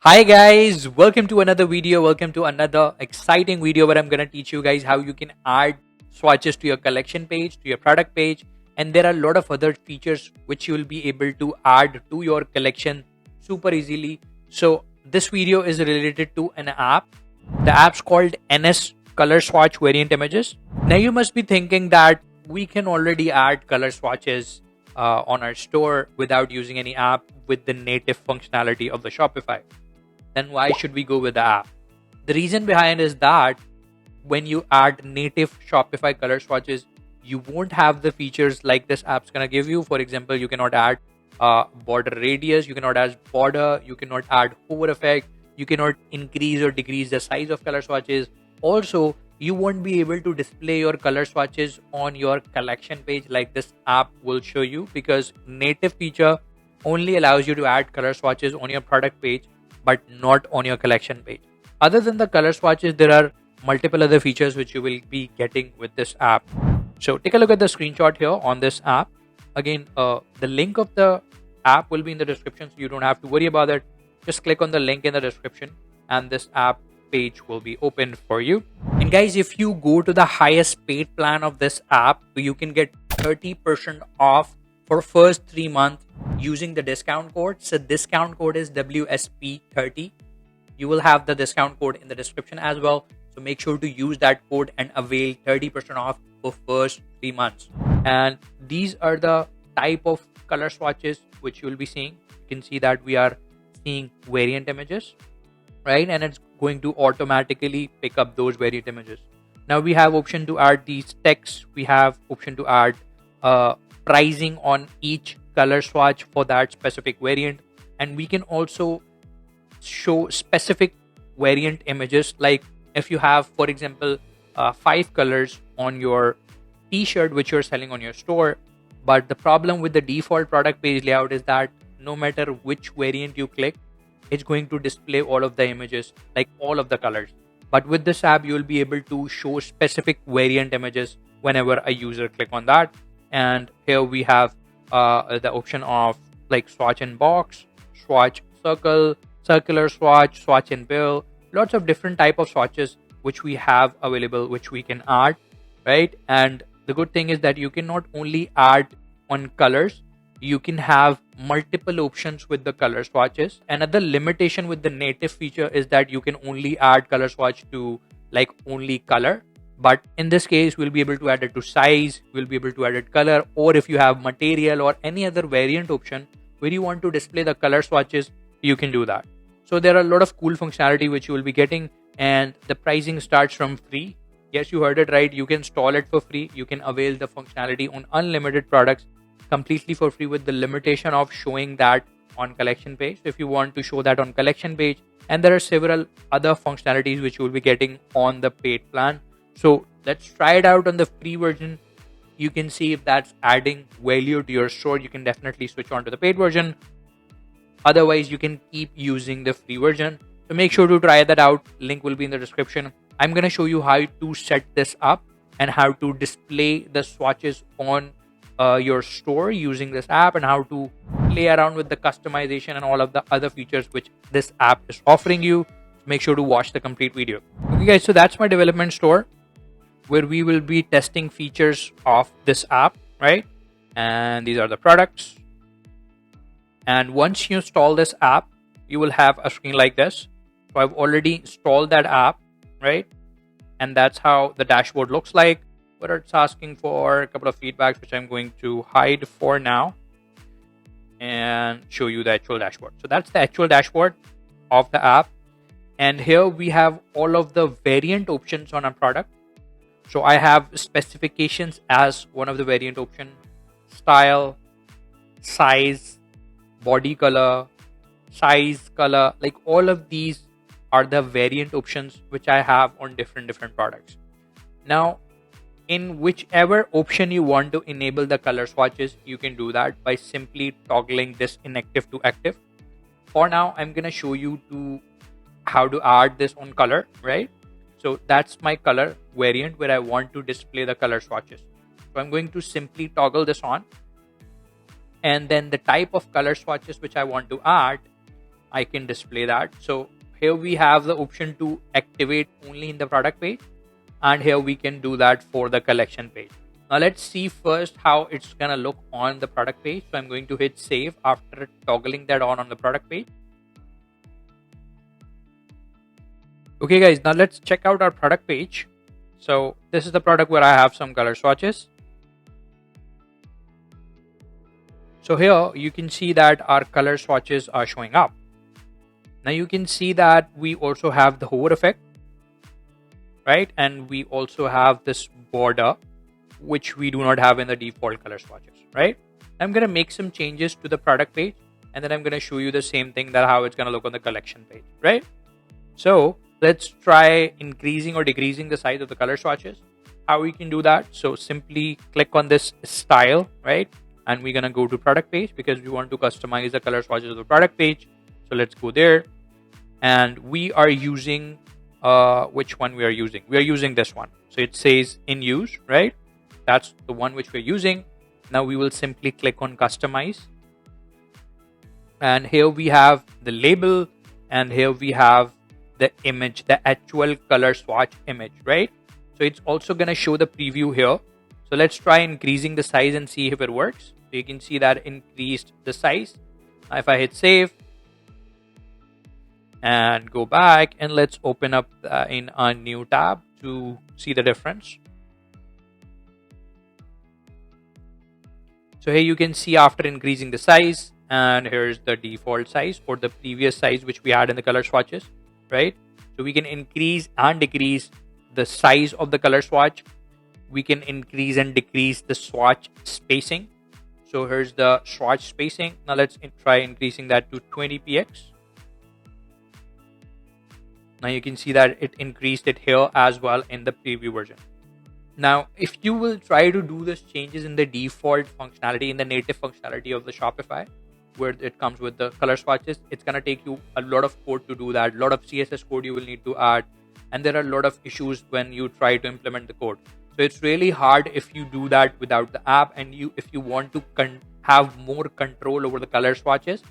Hi guys, welcome to another video. Welcome to another exciting video where I'm going to teach you guys how you can add swatches to your collection page, to your product page, and there are a lot of other features which you will be able to add to your collection super easily. So this video is related to an app. The app's called NS Color Swatch Variant Images. Now you must be thinking that we can already add color swatches on our store without using any app with the native functionality of the Shopify. Then why should we go with the app? The reason behind is that when you add native Shopify color swatches, you won't have the features like this app's gonna give you. For example, you cannot add border radius, you cannot add border, you cannot add hover effect, you cannot increase or decrease the size of color swatches. Also, you won't be able to display your color swatches on your collection page like this app will show you, because native feature only allows you to add color swatches on your product page but not on your collection page. Other than the color swatches, there are multiple other features which you will be getting with this app. So take a look at the screenshot here on this app. Again, the link of the app will be in the description, so you don't have to worry about it. Just click on the link in the description and this app page will be open for you. And guys, if you go to the highest paid plan of this app, you can get 30% off for first 3 months using the discount code. So discount code is WSP30. You will have the discount code in the description as well. So make sure to use that code and avail 30% off for first 3 months. And these are the type of color swatches which you will be seeing. You can see that we are seeing variant images, right? And it's going to automatically pick up those variant images. Now we have option to add these texts. We have option to add pricing on each color swatch for that specific variant, and we can also show specific variant images. Like if you have, for example, 5 colors on your t-shirt which you're selling on your store, but the problem with the default product page layout is that no matter which variant you click, it's going to display all of the images, like all of the colors. But with this app, you will be able to show specific variant images whenever a user click on that. And here we have the option of like swatch in box, swatch circle, circular swatch, swatch in bill, lots of different type of swatches which we have available, which we can add, right? And the good thing is that you can not only add on colors, you can have multiple options with the color swatches. Another limitation with the native feature is that you can only add color swatch to like only color. But in this case, we'll be able to add it to size, we'll be able to add it color, or if you have material or any other variant option where you want to display the color swatches, you can do that. So there are a lot of cool functionality which you will be getting, and the pricing starts from free. Yes, you heard it right. You can install it for free. You can avail the functionality on unlimited products completely for free, with the limitation of showing that on collection page. So if you want to show that on collection page, and there are several other functionalities which you will be getting on the paid plan. So let's try it out on the free version. You can see if that's adding value to your store. You can definitely switch on to the paid version. Otherwise, you can keep using the free version. So make sure to try that out. Link will be in the description. I'm going to show you how to set this up and how to display the swatches on your store using this app, and how to play around with the customization and all of the other features which this app is offering you. Make sure to watch the complete video. Okay guys, so that's my development store where we will be testing features of this app, right? And these are the products. And once you install this app, you will have a screen like this. So I've already installed that app, right? And that's how the dashboard looks like. But it's asking for a couple of feedbacks, which I'm going to hide for now and show you the actual dashboard. So that's the actual dashboard of the app. And here we have all of the variant options on our product. So I have specifications as one of the variant option, style, size, body color, size, color, like all of these are the variant options which I have on different products. Now, in whichever option you want to enable the color swatches, you can do that by simply toggling this inactive to active. For now, I'm going to show you how to add this on color, right? So that's my color variant where I want to display the color swatches. So I'm going to simply toggle this on. And then the type of color swatches which I want to add, I can display that. So here we have the option to activate only in the product page, and here we can do that for the collection page. Now let's see first how it's gonna look on the product page. So I'm going to hit save after toggling that on the product page. Okay guys, now let's check out our product page. So this is the product where I have some color swatches. So here you can see that our color swatches are showing up. Now you can see that we also have the hover effect, right? And we also have this border, which we do not have in the default color swatches, right? I'm going to make some changes to the product page, and then I'm going to show you the same thing, that how it's going to look on the collection page, right? So let's try increasing or decreasing the size of the color swatches. How we can do that? So simply click on this style, right? And we're going to go to product page because we want to customize the color swatches of the product page. So let's go there. And we are using, which one we are using? We are using this one. So it says in use, right? That's the one which we're using. Now we will simply click on customize. And here we have the label, and here we have the image, the actual color swatch image, right? So it's also going to show the preview here. So let's try increasing the size and see if it works. So you can see that increased the size. Now if I hit save and go back, and let's open up in a new tab to see the difference. So here you can see after increasing the size, and here's the default size or the previous size which we had in the color swatches, right? So we can increase and decrease the size of the color swatch. We can increase and decrease the swatch spacing. So here's the swatch spacing. Now let's try increasing that to 20px. Now you can see that it increased it here as well in the preview version. Now, if you will try to do these changes in the default functionality, in the native functionality of the Shopify, where it comes with the color swatches, it's going to take you a lot of code to do that. A lot of CSS code you will need to add. And there are a lot of issues when you try to implement the code. So it's really hard if you do that without the app, and if you want to have more control over the color swatches,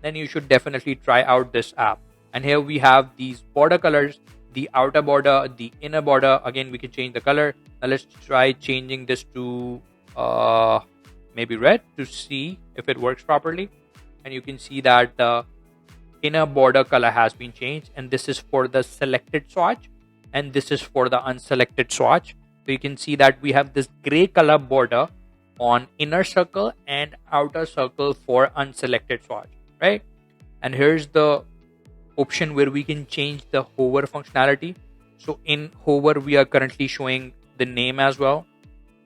then you should definitely try out this app. And here we have these border colors, the outer border, the inner border. Again, we can change the color. Now let's try changing this to maybe red to see if it works properly. And you can see that the inner border color has been changed, and this is for the selected swatch, and this is for the unselected swatch. So you can see that we have this gray color border on inner circle and outer circle for unselected swatch, right? And here's the option where we can change the hover functionality. So in hover, we are currently showing the name as well,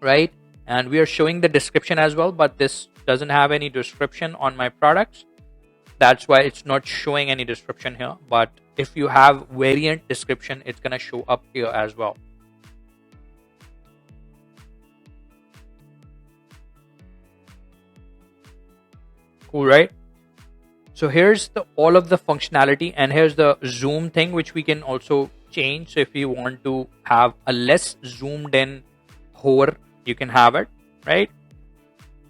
right? And we are showing the description as well, but this doesn't have any description on my products. That's why it's not showing any description here. But if you have variant description, it's going to show up here as well. Cool, right? So here's all of the functionality, and here's the zoom thing, which we can also change. So if you want to have a less zoomed in hover, you can have it, right?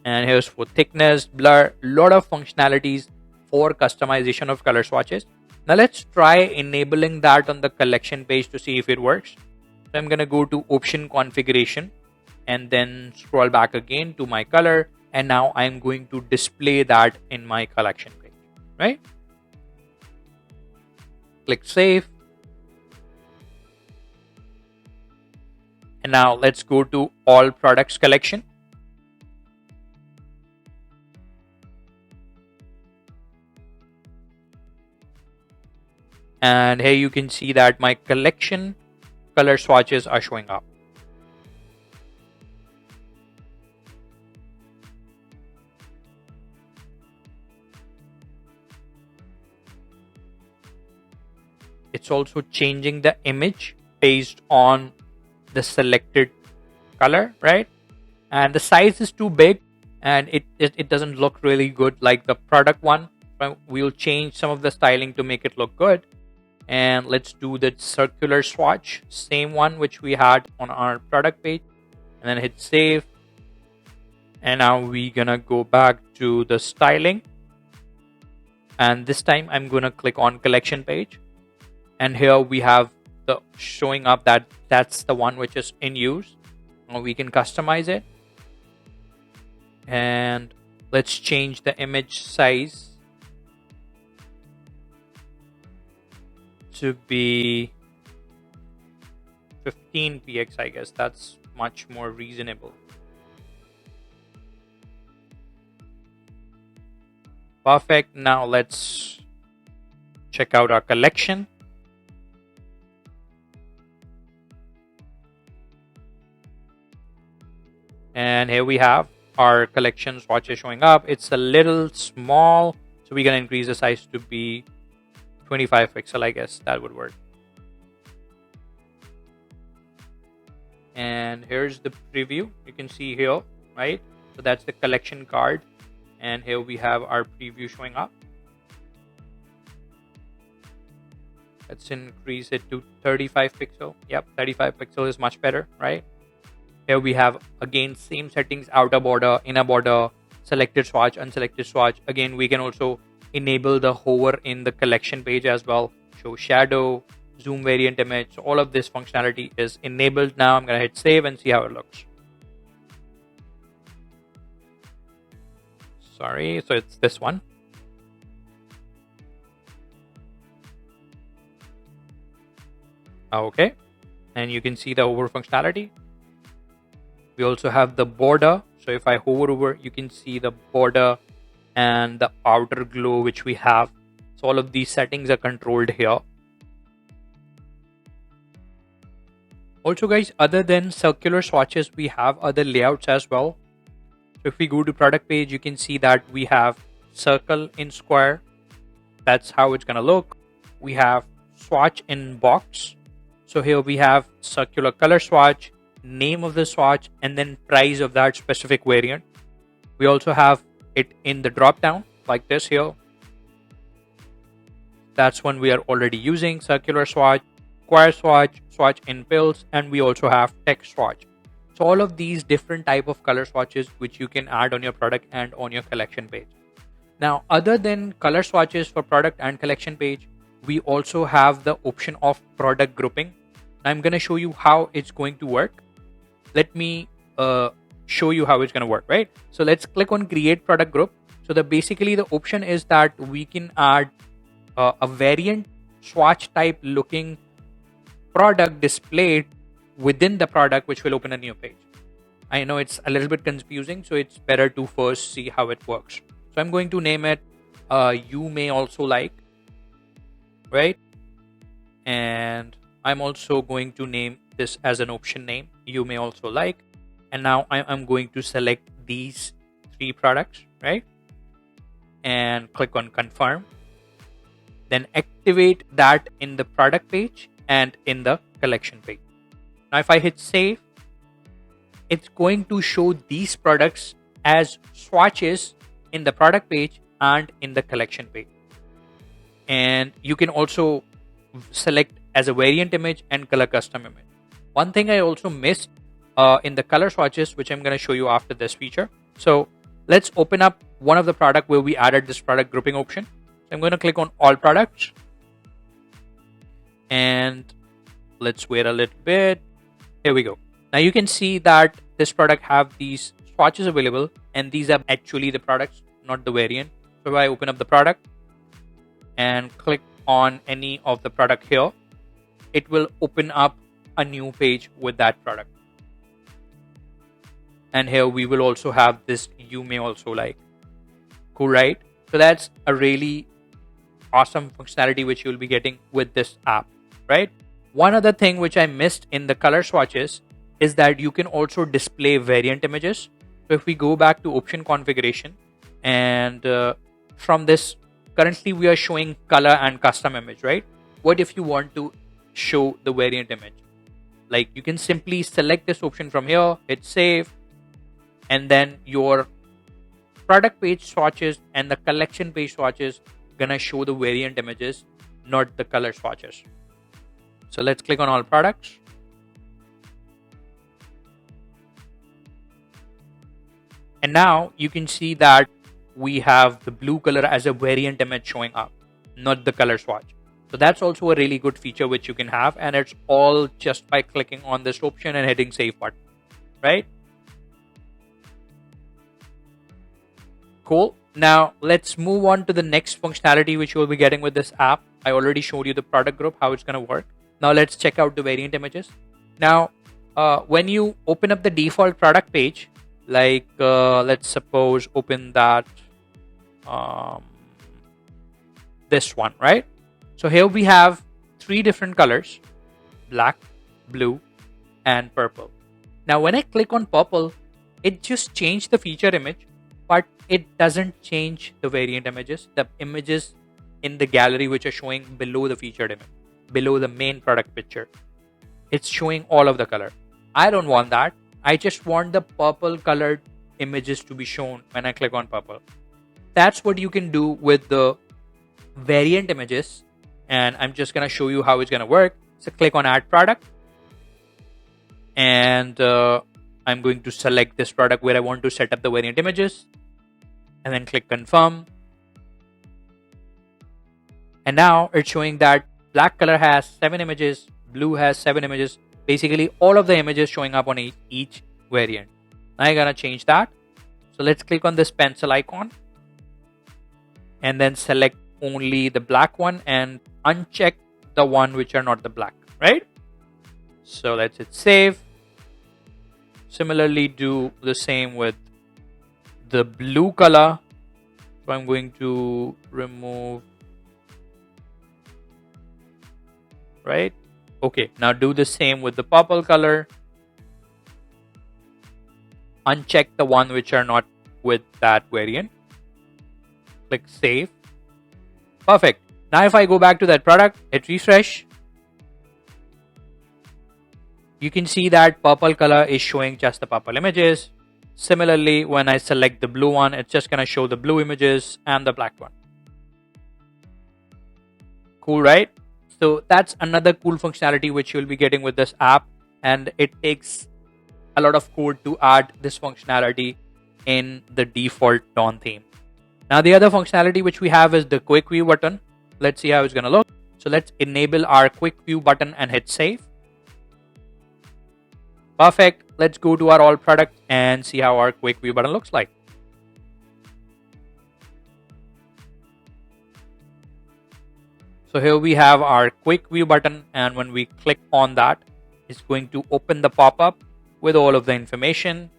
And here's for thickness, blur, a lot of functionalities for customization of color swatches. Now let's try enabling that on the collection page to see if it works. So I'm going to go to option configuration and then scroll back again to my color. And now I'm going to display that in my collection page, right? Click save. And now let's go to all products collection. And here you can see that my collection color swatches are showing up. It's also changing the image based on the selected color, right? And the size is too big, and it doesn't look really good like the product one. But we'll change some of the styling to make it look good. And let's do the circular swatch, same one which we had on our product page, and then hit save. And now we're gonna go back to the styling, And this time I'm going to click on collection page, and here we have the showing up that that's the one which is in use. Now we can customize it, and let's change the image size to be 15 px. I guess that's much more reasonable. Perfect. Now let's check out our collection. And here we have our collection swatches showing up. It's a little small, so we're going to increase the size to be 25 pixel. I guess that would work. And here's the preview. You can see here, right? So that's the collection card. And here we have our preview showing up. Let's increase it to 35 pixel. Yep, 35 pixel is much better, right? Here we have, again, same settings: outer border, inner border, selected swatch, unselected swatch. Again, we can also enable the hover in the collection page as well. Show shadow, zoom variant image. So all of this functionality is enabled now. I'm going to hit save and see how it looks. Sorry, so it's this one. Okay, and you can see the hover functionality. We also have the border. So if I hover over, you can see the border and the outer glow which we have. So all of these settings are controlled here. Also guys, other than circular swatches, we have other layouts as well. So if we go to product page, you can see that we have circle in square. That's how it's going to look. We have swatch in box. So here we have circular color swatch, name of the swatch, and then price of that specific variant. We also have it in the drop down like this here. That's one we are already using: circular swatch, square swatch, swatch in pills, and we also have text swatch. So all of these different type of color swatches which you can add on your product and on your collection page. Now, other than color swatches for product and collection page, we also have the option of product grouping. I'm going to show you how it's going to work. Let me show you how it's going to work, right? So let's click on create product group. So basically the option is that we can add a variant swatch type looking product displayed within the product, which will open a new page. I know it's a little bit confusing, so it's better to first see how it works. So I'm going to name it you may also like, right? And I'm also going to name this as an option name, you may also like. And now I'm going to select these 3 products, right? And click on confirm. Then activate that in the product page and in the collection page. Now, if I hit save, it's going to show these products as swatches in the product page and in the collection page. And you can also select as a variant image and color custom image. One thing I also missed in the color swatches, which I'm going to show you after this feature. So let's open up one of the product where we added this product grouping option. So I'm going to click on all products. And let's wait a little bit. Here we go. Now you can see that this product have these swatches available, and these are actually the products, not the variant. So if I open up the product and click on any of the product here, it will open up a new page with that product. And here we will also have this you may also like. Cool, right? So that's a really awesome functionality which you'll be getting with this app, right? One other thing which I missed in the color swatches is that you can also display variant images. So if we go back to option configuration, and from this, currently we are showing color and custom image, right? What if you want to show the variant image? Like, you can simply select this option from here, hit save, and then your product page swatches and the collection page swatches gonna show the variant images, not the color swatches. So let's click on all products. And now you can see that we have the blue color as a variant image showing up, not the color swatch. So that's also a really good feature which you can have, and it's all just by clicking on this option and hitting save button, right? Cool. Now let's move on to the next functionality which you'll be getting with this app. I already showed you the product group, how it's going to work. Now let's check out the variant images. Now, when you open up the default product page, like let's suppose open that this one, right? So here we have 3 different colors: black, blue, and purple. Now when I click on purple, it just changed the feature image, but it doesn't change the variant images, the images in the gallery which are showing below the featured image, below the main product picture. It's showing all of the color. I don't want that. I just want the purple colored images to be shown when I click on purple. That's what you can do with the variant images, and I'm just going to show you how it's going to work. So click on add product, and I'm going to select this product where I want to set up the variant images, and then click confirm. And now it's showing that black color has 7 images, blue has 7 images, basically all of the images showing up on each variant. Now I'm gonna change that. So let's click on this pencil icon and then select only the black one and uncheck the one which are not the black, right? So let's hit save. Similarly, do the same with the blue color. So I'm going to remove, right? Okay, now do the same with the purple color. Uncheck the one which are not with that variant. Click save. Perfect. Now if I go back to that product, hit refresh, you can see that purple color is showing just the purple images. Similarly, when I select the blue one, it's just going to show the blue images and the black one. Cool, right? So that's another cool functionality which you'll be getting with this app, and it takes a lot of code to add this functionality in the default Dawn theme. Now the other functionality which we have is the quick view button. Let's see how it's going to look. So let's enable our quick view button and hit save. Perfect. Let's go to our all product and see how our quick view button looks like. So here we have our quick view button, and when we click on that, it's going to open the pop-up with all of the information.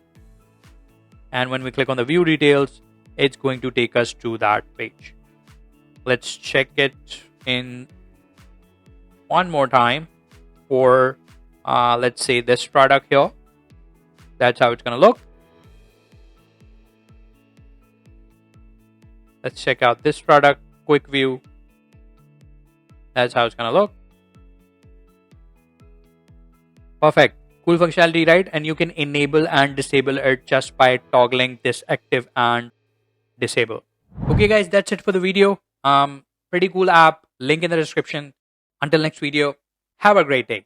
And when we click on the view details, it's going to take us to that page. Let's check it in one more time for let's say this product here. That's how it's going to look. Let's check out this product, quick view. That's how it's going to look. Perfect. Cool functionality, right? And you can enable and disable it just by toggling this active and disable. Okay guys, that's it for the video. Pretty cool app. Link in the description. Until next video, have a great day.